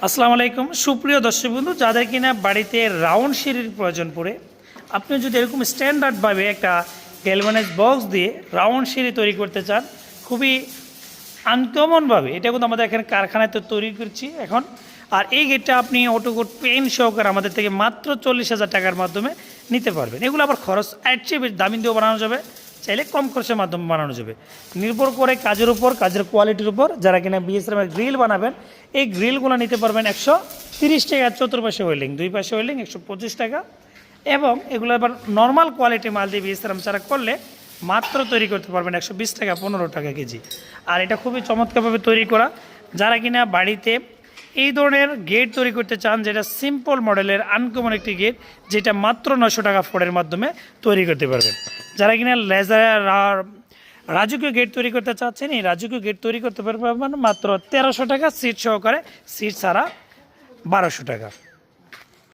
আসসালামু আলাইকুম সুপ্রিয় দর্শক বন্ধু, যাদের কিনা বাড়িতে রাউন্ড সিঁড়ির প্রয়োজন পড়ে, আপনি যদি এরকম স্ট্যান্ডার্ডভাবে একটা গ্যালভানাইজ বক্স দিয়ে রাউন্ড সিঁড়ি তৈরি করতে চান, খুবই আনকমনভাবে, এটা কিন্তু আমাদের এখানে কারখানায় তো তৈরি করছি এখন। আর এই গেটটা আপনি অটোকোড পেন সহকারে আমাদের থেকে মাত্র 40,000 টাকার মাধ্যমে নিতে পারবেন। এগুলো আবার খরচ এর চেয়ে বেশি দামি দিয়েও বানানো যাবে, চাইলে কম খরচের মাধ্যমে বানানো যাবে, নির্ভর করে কাজের উপর, কাজের কোয়ালিটির উপর। যারা কিনা বিএসএমের গ্রিল বানাবেন, এই গ্রিলগুলো নিতে পারবেন 130 টাকা চতুর্পাশে ওয়েল্ডিং, দুই পাশে ওয়েল্ডিং 125 টাকা। এবং এগুলো আবার নর্মাল কোয়ালিটি মাল দিয়ে বিএসএম ছাড়া করলে মাত্র তৈরি করতে পারবেন 120 টাকা, 15 টাকা কেজি। আর এটা খুবই চমৎকারভাবে তৈরি করা। যারা কিনা বাড়িতে এই ধরনের গেট তৈরি করতে চান, যেটা সিম্পল মডেলের আনকমন একটি গেট, যেটা মাত্র 900 টাকা ফোর্ডের মাধ্যমে তৈরি করতে পারবেন। যারা কিনা লেজার রাজকীয় গেট তৈরি করতে চাচ্ছেন, এই রাজকীয় গেট তৈরি করতে পারবেন মাত্র 1300 টাকা, সিট সহকারে, সিট ছাড়া 1200 টাকা।